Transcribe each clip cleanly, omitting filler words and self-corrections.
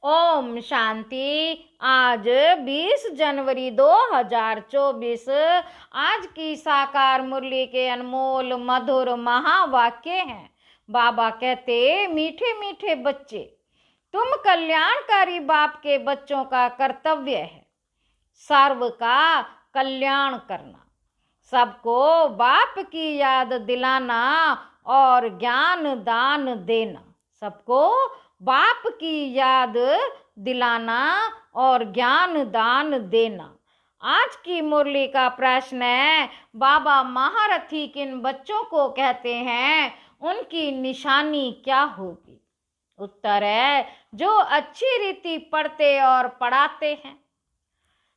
ओम शांति। आज 20 जनवरी 2024। आज की साकार मुरली के अनमोल मधुर महावाक्य हैं। बाबा कहते, मीठे मीठे बच्चे, तुम कल्याणकारी बाप के बच्चों का कर्तव्य है सर्व का कल्याण करना, सबको बाप की याद दिलाना और ज्ञान दान देना। सबको बाप की याद दिलाना और ज्ञान दान देना। आज की मुरली का प्रश्न है, बाबा महारथी किन बच्चों को कहते हैं, उनकी निशानी क्या होगी? उत्तर है, जो अच्छी रीति पढ़ते और पढ़ाते हैं,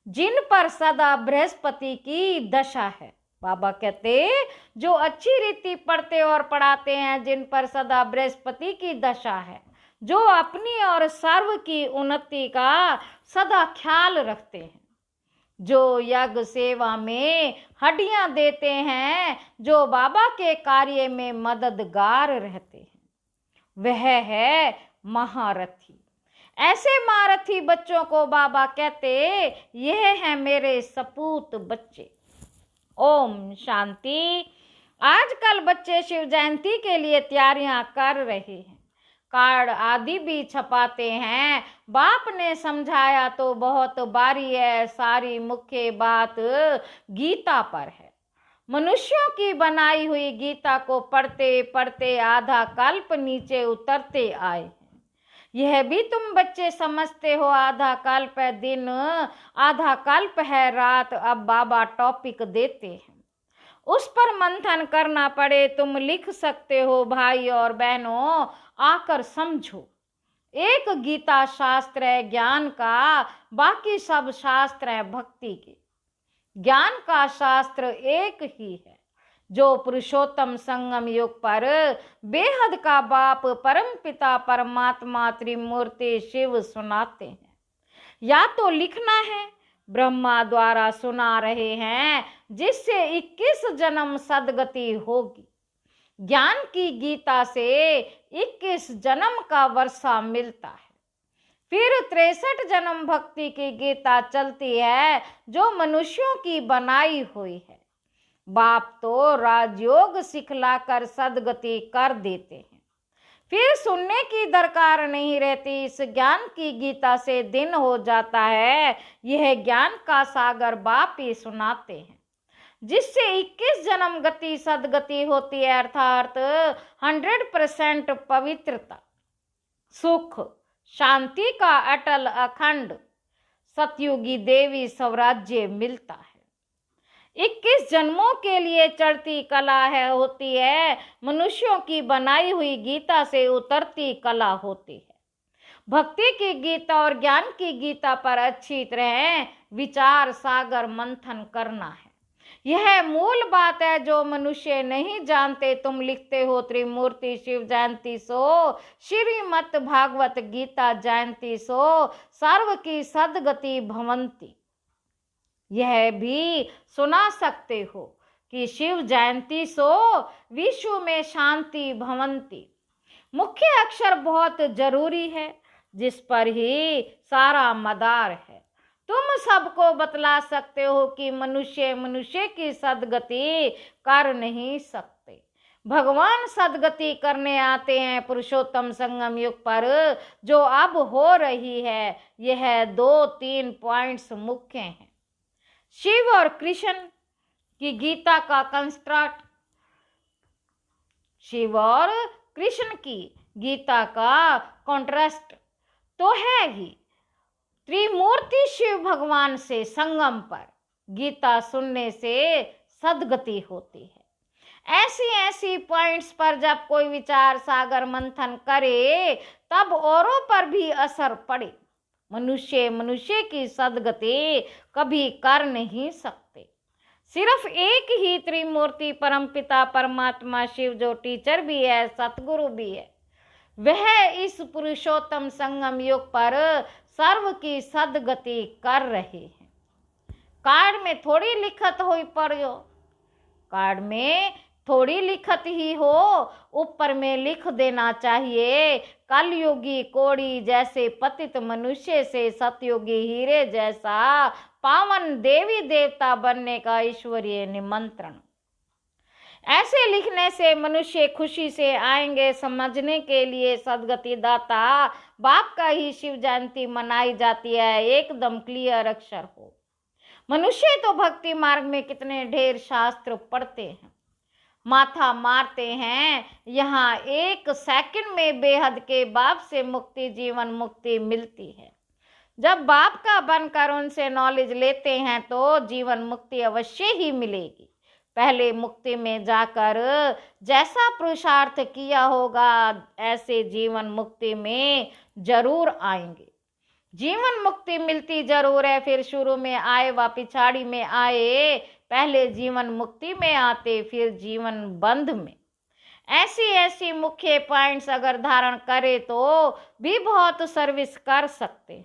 जिन पर सदा बृहस्पति की दशा है। बाबा कहते, जो अच्छी रीति पढ़ते और पढ़ाते हैं, जिन पर सदा बृहस्पति की दशा है, जो अपनी और सर्व की उन्नति का सदा ख्याल रखते हैं, जो यज्ञ सेवा में हड्डियां देते हैं, जो बाबा के कार्य में मददगार रहते हैं, वह है महारथी। ऐसे महारथी बच्चों को बाबा कहते, यह है मेरे सपूत बच्चे। ओम शांति। आजकल बच्चे शिव जयंती के लिए तैयारियां कर रहे हैं, कार्ड आदि भी छपाते हैं। बाप ने समझाया तो बहुत बारी है, सारी मुख्य बात गीता पर है। मनुष्यों की बनाई हुई गीता को पढ़ते पढ़ते आधा कल्प नीचे उतरते आए हैं। यह भी तुम बच्चे समझते हो, आधा कल्प है दिन, आधा कल्प है रात। अब बाबा टॉपिक देते हैं, उस पर मंथन करना पड़े तुम लिख सकते हो। भाई और बहनों, आकर समझो। एक गीता शास्त्र है ज्ञान का, बाकी सब शास्त्र है भक्ति के। ज्ञान का शास्त्र एक ही है, जो पुरुषोत्तम संगम युग पर बेहद का बाप परम पिता परमात्मा त्रिमूर्ति शिव सुनाते हैं। या तो लिखना है, ब्रह्मा द्वारा सुना रहे हैं, जिससे 21 जन्म सदगति होगी। ज्ञान की गीता से 21 जन्म का वर्षा मिलता है। फिर 63 जन्म भक्ति की गीता चलती है, जो मनुष्यों की बनाई हुई है। बाप तो राजयोग सिखलाकर सदगति कर देते हैं, फिर सुनने की दरकार नहीं रहती। इस ज्ञान की गीता से दिन हो जाता है। यह ज्ञान का सागर बाप ही सुनाते हैं, जिससे 21 जन्म गति सदगति होती है, अर्थात 100% पवित्रता, सुख, शांति का अटल अखंड सतयुगी देवी स्वराज्य मिलता है। 21 जन्मों के लिए चढ़ती कला है होती है, मनुष्यों की बनाई हुई गीता से उतरती कला होती है। भक्ति की गीता और ज्ञान की गीता पर अच्छी तरह विचार सागर मंथन करना है। यह मूल बात है जो मनुष्य नहीं जानते। तुम लिखते हो त्रिमूर्ति शिव जयंती सो, श्रीमद् भागवत गीता जयंती सो, सर्व की सदगति भवंती। यह भी सुना सकते हो कि शिव जयंती सो, विश्व में शांति भवंती। मुख्य अक्षर बहुत जरूरी है, जिस पर ही सारा मदार है। तुम सबको बतला सकते हो कि मनुष्य की सदगति कर नहीं सकते। भगवान सदगति करने आते हैं पुरुषोत्तम संगम युग पर, जो अब हो रही है। यह 2-3 पॉइंट्स मुख्य हैं। शिव और कृष्ण की गीता का कंस्ट्रक्ट, शिव और कृष्ण की गीता का कॉन्ट्रास्ट तो है ही। त्रिमूर्ति शिव भगवान से संगम पर गीता सुनने से सदगति होती है। ऐसी पॉइंट्स पर जब कोई विचार सागर मंथन करे, तब औरों पर भी असर पड़े। मनुष्य की सदगति कभी कर नहीं सकते। सिर्फ एक ही त्रिमूर्ति परमपिता परमात्मा शिव, जो टीचर भी है, सतगुरु भी है, वह इस पुरुषोत्तम संगम युग पर सर्व की सदगति कर रहे हैं। कार्ड में थोड़ी लिखत हुई पढ़ो, कार्ड में थोड़ी लिखत ही हो, ऊपर में लिख देना चाहिए कलयुगी कोड़ी जैसे पतित मनुष्य से सतयुगी हीरे जैसा पावन देवी देवता बनने का ईश्वरीय निमंत्रण। ऐसे लिखने से मनुष्य खुशी से आएंगे समझने के लिए सदगति दाता बाप का ही शिव जयंती मनाई जाती है, एकदम क्लियर अक्षर हो। मनुष्य तो भक्ति मार्ग में कितने ढेर शास्त्र पढ़ते हैं, माथा मारते हैं, यहाँ 1 सेकंड में बेहद के बाप से मुक्ति जीवन मुक्ति मिलती है। जब बाप का बनकर उनसे नॉलेज लेते हैं तो जीवन मुक्ति अवश्य ही मिलेगी। पहले मुक्ति में जाकर जैसा पुरुषार्थ किया होगा ऐसे जीवन मुक्ति में जरूर आएंगे। जीवन मुक्ति मिलती जरूर है, फिर शुरू में आए व पिछाड़ी में आए, पहले जीवन मुक्ति में आते फिर जीवन बंध में। ऐसी मुख्य पॉइंट्स अगर धारण करे तो भी बहुत सर्विस कर सकते हैं।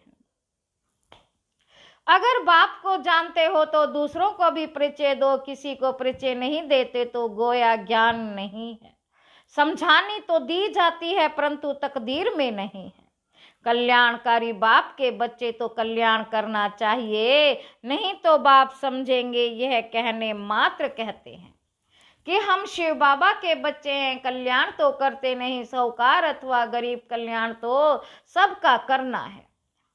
अगर बाप को जानते हो तो दूसरों को भी परिचय दो, किसी को परिचय नहीं देते तो गोया ज्ञान नहीं है। समझानी तो दी जाती है परंतु तकदीर में नहीं है। कल्याणकारी बाप के बच्चे तो कल्याण करना चाहिए, नहीं तो बाप समझेंगे यह कहने मात्र कहते हैं कि हम शिव बाबा के बच्चे हैं, कल्याण तो करते नहीं, साहूकार अथवा गरीब कल्याण तो सबका करना है,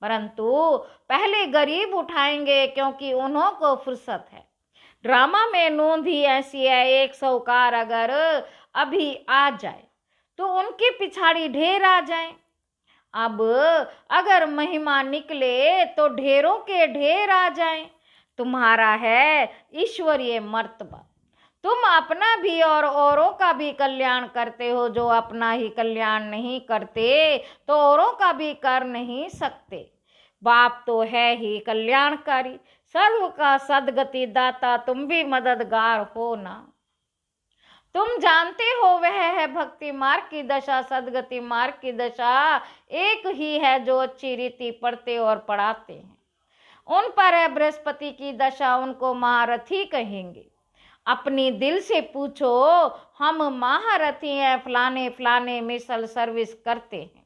परंतु पहले गरीब उठाएंगे क्योंकि उन्हों को फुर्सत है। ड्रामा में नोंद ही ऐसी है, एक साहूकार अगर अभी आ जाए तो उनके पिछाड़ी ढेर आ जाए। अब अगर महिमा निकले तो ढेरों के ढेर आ जाएं। तुम्हारा है ईश्वरीय मर्तबा, तुम अपना भी और औरों का भी कल्याण करते हो। जो अपना ही कल्याण नहीं करते तो औरों का भी कर नहीं सकते। बाप तो है ही कल्याणकारी, सर्व का सदगति दाता, तुम भी मददगार हो ना। तुम जानते हो वह है भक्ति मार्ग की दशा, सदगति मार्ग की दशा एक ही है जो अच्छी रीति पढ़ते और पढ़ाते हैं। उन पर है बृहस्पति की दशा, उनको महारथी कहेंगे। अपनी दिल से पूछो, हम महारथी हैं, फलाने फलाने मिसल सर्विस करते हैं।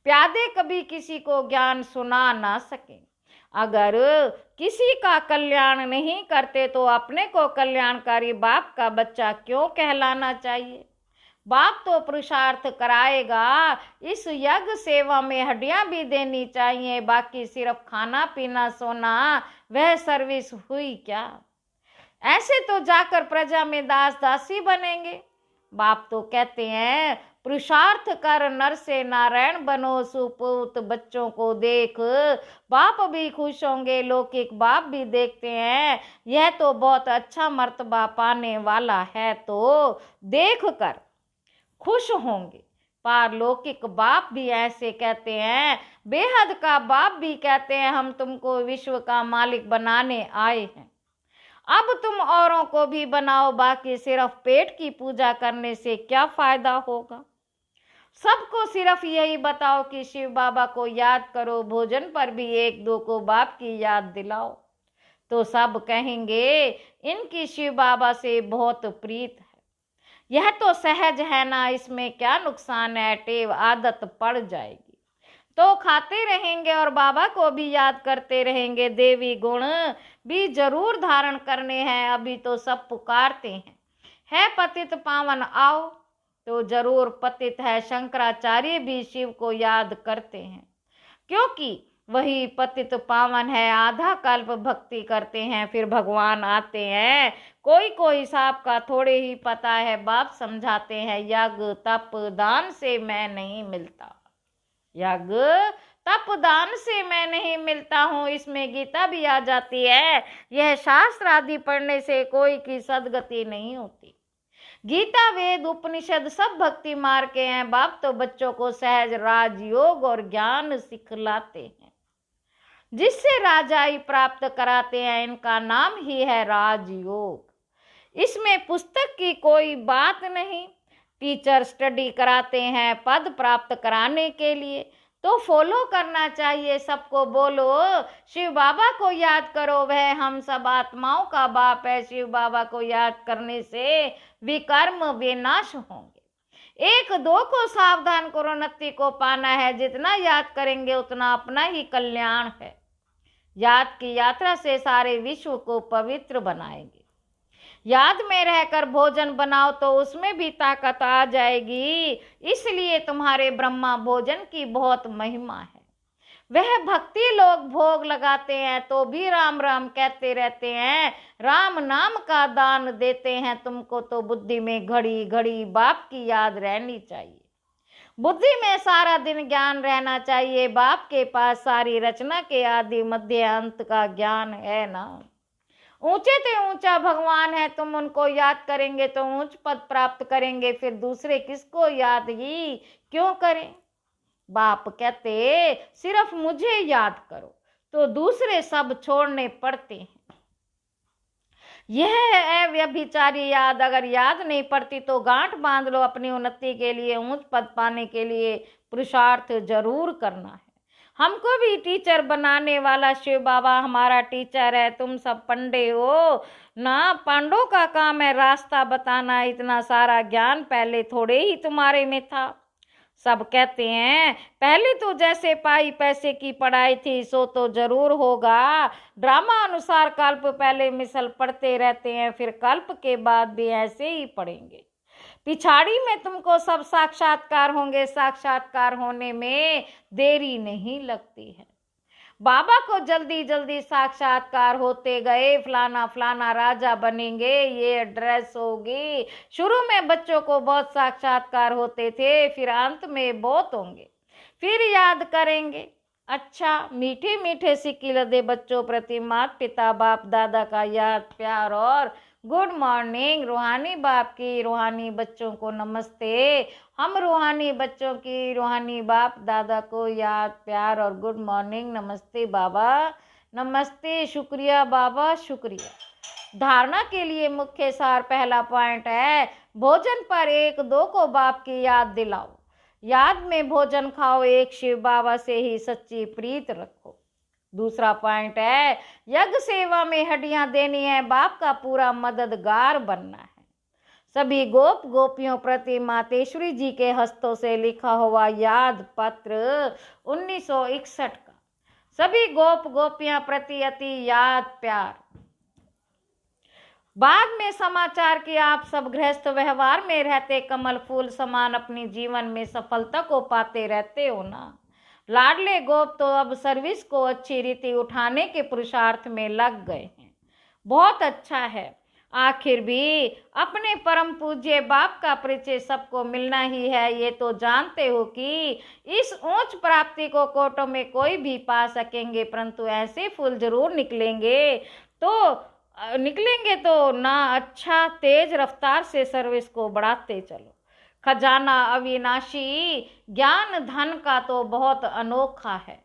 प्यादे कभी किसी को ज्ञान सुना ना सके। अगर किसी का कल्याण नहीं करते तो अपने को कल्याणकारी बाप का बच्चा क्यों कहलाना चाहिए। बाप तो पुरुषार्थ कराएगा, इस यज्ञ सेवा में हड्डियां भी देनी चाहिए, बाकी सिर्फ खाना पीना सोना वह सर्विस हुई क्या। ऐसे तो जाकर प्रजा में दास दासी बनेंगे। बाप तो कहते हैं पुरुषार्थ कर नर से नारायण बनो, सुपूत बच्चों को देख बाप भी खुश होंगे। लौकिक बाप भी देखते हैं यह तो बहुत अच्छा मर्तबा पाने वाला है तो देख कर खुश होंगे। पारलौकिक बाप भी ऐसे कहते हैं, बेहद का बाप भी कहते हैं हम तुमको विश्व का मालिक बनाने आए हैं। अब तुम औरों को भी बनाओ, बाकी सिर्फ पेट की पूजा करने से क्या फायदा होगा। सबको सिर्फ यही बताओ कि शिव बाबा को याद करो, भोजन पर भी 1-2 को बाप की याद दिलाओ, तो सब कहेंगे इनकी शिव बाबा से बहुत प्रीत है। यह तो सहज है ना, इसमें क्या नुकसान है। टेव आदत पड़ जाएगी तो खाते रहेंगे और बाबा को भी याद करते रहेंगे। देवी गुण भी जरूर धारण करने हैं। अभी तो सब पुकारते हैं, है पतित पावन आओ, तो जरूर पतित है। शंकराचार्य भी शिव को याद करते हैं क्योंकि वही पतित पावन है। आधा कल्प भक्ति करते हैं फिर भगवान आते हैं। कोई साहब का थोड़े ही पता है। बाप समझाते हैं यज्ञ तप दान से मैं नहीं मिलता, यज्ञ तप दान से मैं नहीं मिलता हूँ। इसमें गीता भी आ जाती है, यह शास्त्र आदि पढ़ने से कोई की सदगति नहीं होती। गीता वेद उपनिषद सब भक्ति मार्ग के हैं। बाप तो बच्चों को सहज राजयोग और ज्ञान सिखलाते हैं, जिससे राजाई प्राप्त कराते हैं। इनका नाम ही है राजयोग। इसमें पुस्तक की कोई बात नहीं। टीचर स्टडी कराते हैं पद प्राप्त कराने के लिए, तो फॉलो करना चाहिए। सबको बोलो शिव बाबा को याद करो, वह हम सब आत्माओं का बाप है। शिव बाबा को याद करने से विकर्म विनाश होंगे। एक दो को सावधान करो, उन्नति को पाना है। जितना याद करेंगे उतना अपना ही कल्याण है। याद की यात्रा से सारे विश्व को पवित्र बनाएंगे। याद में रहकर भोजन बनाओ तो उसमें भी ताकत आ जाएगी। इसलिए तुम्हारे ब्रह्मा भोजन की बहुत महिमा है। वह भक्ति लोग भोग लगाते हैं तो भी राम राम कहते रहते हैं, राम नाम का दान देते हैं। तुमको तो बुद्धि में घड़ी घड़ी बाप की याद रहनी चाहिए। बुद्धि में सारा दिन ज्ञान रहना चाहिए। बाप के पास सारी रचना के आदि मध्य अंत का ज्ञान है ना। ऊंचे से ऊंचा भगवान है, तुम उनको याद करेंगे तो ऊंच पद प्राप्त करेंगे। फिर दूसरे किसको याद ही क्यों करें? बाप कहते सिर्फ मुझे याद करो, तो दूसरे सब छोड़ने पड़ते हैं। यह है व्यभिचारी याद। अगर याद नहीं पड़ती तो गांठ बांध लो। अपनी उन्नति के लिए, ऊंच पद पाने के लिए पुरुषार्थ जरूर करना है। हमको भी टीचर बनाने वाला शिव बाबा हमारा टीचर है। तुम सब पंडे हो ना, पांडों का काम है रास्ता बताना। इतना सारा ज्ञान पहले थोड़े ही तुम्हारे में था। सब कहते हैं पहले तो जैसे पाई पैसे की पढ़ाई थी सो तो जरूर होगा। ड्रामा अनुसार कल्प पहले मिसल पढ़ते रहते हैं, फिर कल्प के बाद भी ऐसे ही पढ़ेंगे। पिछाड़ी में तुमको सब साक्षात्कार होंगे। साक्षात्कार होने में देरी नहीं लगती है। बाबा को जल्दी जल्दी साक्षात्कार होते गए। फलाना फलाना राजा बनेंगे, ये ड्रेस होगी। शुरू में बच्चों को बहुत साक्षात्कार होते थे, फिर अंत में बहुत होंगे। फिर याद करेंगे। अच्छा, मीठे मीठे सिक्के लदे बच्चों प्रति माता पिता बाप दादा का याद प्यार और गुड मॉर्निंग। रूहानी बाप की रूहानी बच्चों को नमस्ते। हम रूहानी बच्चों की रूहानी बाप दादा को याद प्यार और गुड मॉर्निंग। नमस्ते बाबा, नमस्ते, शुक्रिया बाबा, शुक्रिया। धारणा के लिए मुख्य सार पहला पॉइंट है, भोजन पर एक दो को बाप की याद दिलाओ। याद में भोजन खाओ। एक शिव बाबा से ही सच्ची प्रीत रखो। दूसरा पॉइंट है, यज्ञ सेवा में हड्डियां देनी है। बाप का पूरा मददगार बनना है। सभी गोप गोपियों प्रति मातेश्वरी जी के हस्तों से लिखा हुआ याद पत्र 1961 का। सभी गोप गोपियां प्रति अति याद प्यार। बाद में समाचार कि आप सब गृहस्थ व्यवहार में रहते कमल फूल समान अपनी जीवन में सफलता को पाते रहते हो ना। लाडले गोप तो अब सर्विस को अच्छी रीति उठाने के पुरुषार्थ में लग गए हैं। बहुत अच्छा है। आखिर भी अपने परम पूज्य बाप का परिचय सबको मिलना ही है। ये तो जानते हो कि इस ऊंच प्राप्ति को कोटों में कोई भी पा सकेंगे, परंतु ऐसे फूल जरूर निकलेंगे तो ना। अच्छा, तेज रफ्तार से सर्विस को बढ़ाते चलो। खजाना अविनाशी ज्ञान धन का तो बहुत अनोखा है,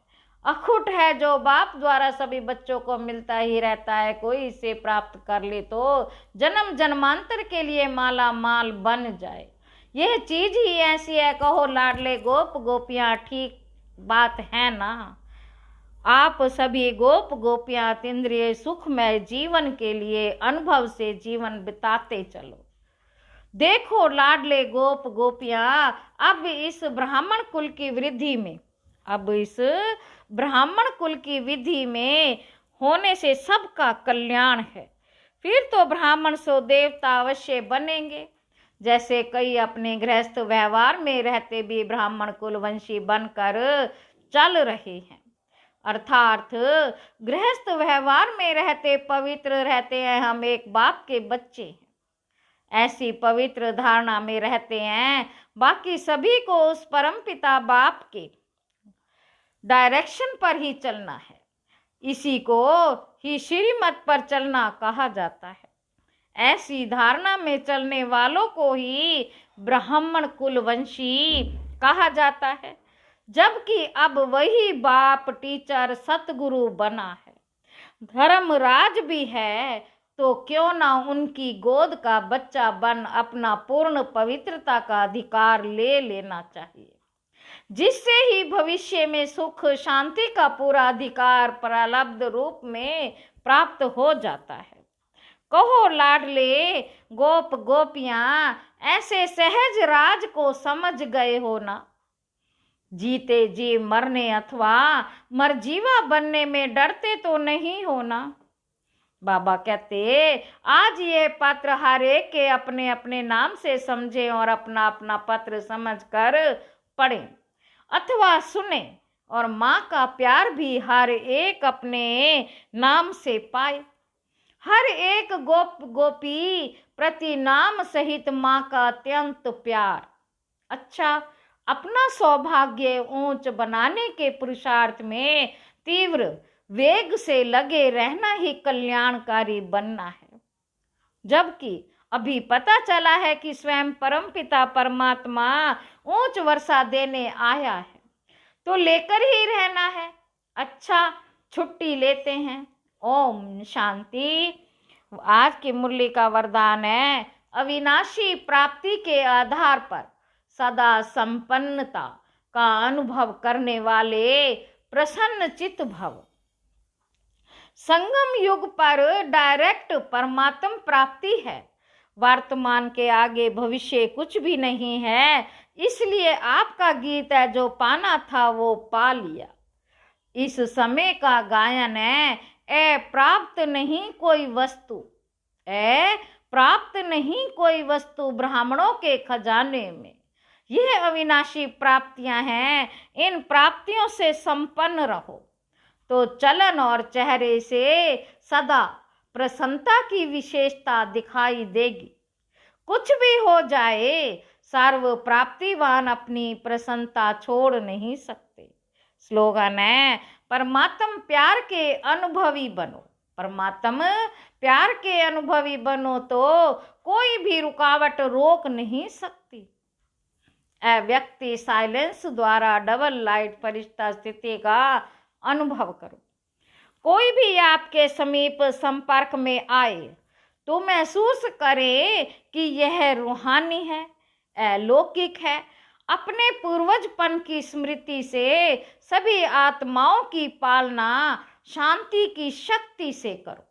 अखुट है, जो बाप द्वारा सभी बच्चों को मिलता ही रहता है। कोई इसे प्राप्त कर ले तो जन्म जन्मांतर के लिए माला माल बन जाए। यह चीज ही ऐसी है। कहो लाडले गोप गोपियां, ठीक बात है ना। आप सभी गोप गोपियां इंद्रिय सुखमय जीवन के लिए अनुभव से जीवन बिताते चलो। देखो लाडले गोप गोपियां, अब इस ब्राह्मण कुल की विधि में होने से सबका कल्याण है। फिर तो ब्राह्मण सो देवता अवश्य बनेंगे। जैसे कई अपने गृहस्थ व्यवहार में रहते भी ब्राह्मण कुलवंशी बनकर चल रहे हैं, अर्थात गृहस्थ व्यवहार में रहते पवित्र रहते हैं। हम एक बाप के बच्चे हैं, ऐसी पवित्र धारणा में रहते हैं। बाकी सभी को उस परमपिता बाप के डायरेक्शन पर ही चलना है। इसी को ही श्रीमत पर चलना कहा जाता है। ऐसी धारणा में चलने वालों को ही ब्राह्मण कुलवंशी कहा जाता है। जबकि अब वही बाप टीचर सतगुरु बना है, धर्मराज भी है, तो क्यों ना उनकी गोद का बच्चा बन अपना पूर्ण पवित्रता का अधिकार ले लेना चाहिए, जिससे ही भविष्य में सुख शांति का पूरा अधिकार प्रारब्ध रूप में प्राप्त हो जाता है। कहो लाडले गोप गोपियां, ऐसे सहज राज को समझ गए हो ना। जीते जी मरने अथवा मरजीवा बनने में डरते तो नहीं हो ना। बाबा कहते आज ये पत्र हर एक के अपने अपने नाम से समझें और अपना अपना पत्र समझकर पढ़ें अथवा सुने, और माँ का प्यार भी हर एक अपने नाम से पाए। हर एक गोपी प्रति नाम सहित माँ का अत्यंत प्यार। अच्छा, अपना सौभाग्य ऊंच बनाने के पुरुषार्थ में तीव्र वेग से लगे रहना ही कल्याणकारी बनना है। जबकि अभी पता चला है कि स्वयं परमपिता परमात्मा ऊंच वर्षा देने आया है, तो लेकर ही रहना है। अच्छा, छुट्टी लेते हैं। ओम शांति। आज की मुरली का वरदान है, अविनाशी प्राप्ति के आधार पर सदा संपन्नता का अनुभव करने वाले प्रसन्न चित्त भव। संगम युग पर डायरेक्ट परमात्म प्राप्ति है। वर्तमान के आगे भविष्य कुछ भी नहीं है, इसलिए आपका गीत है जो पाना था वो पा लिया। इस समय का गायन है, ए प्राप्त नहीं कोई वस्तु, ए प्राप्त नहीं कोई वस्तु ब्राह्मणों के खजाने में। यह अविनाशी प्राप्तियां हैं, इन प्राप्तियों से संपन्न रहो तो चलन और चेहरे से सदा प्रसन्नता की विशेषता दिखाई देगी। कुछ भी हो जाए, सर्व प्राप्तिवान अपनी प्रसन्नता छोड़ नहीं सकते। स्लोगन है, परमात्म प्यार के अनुभवी बनो। परमात्म प्यार के अनुभवी बनो तो कोई भी रुकावट रोक नहीं सकती। व्यक्ति साइलेंस द्वारा डबल लाइट फरिश्ता स्थिति का अनुभव करो। कोई भी आपके समीप संपर्क में आए तो महसूस करे कि यह रूहानी है, अलौकिक है। अपने पूर्वजपन की स्मृति से सभी आत्माओं की पालना शांति की शक्ति से करो।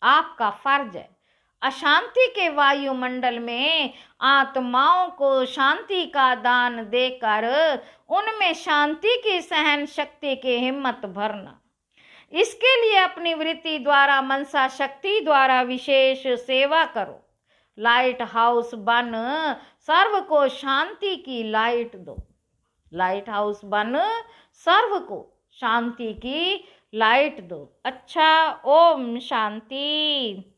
आपका फर्ज है अशांति के वायुमंडल में आत्माओं को शांति का दान देकर उनमें शांति की सहन शक्ति की हिम्मत भरना। इसके लिए अपनी वृत्ति द्वारा मनसा शक्ति द्वारा विशेष सेवा करो। लाइट हाउस बन सर्व को शांति की लाइट दो। लाइट हाउस बन सर्व को शांति की लाइट दो। अच्छा, ओम शांति।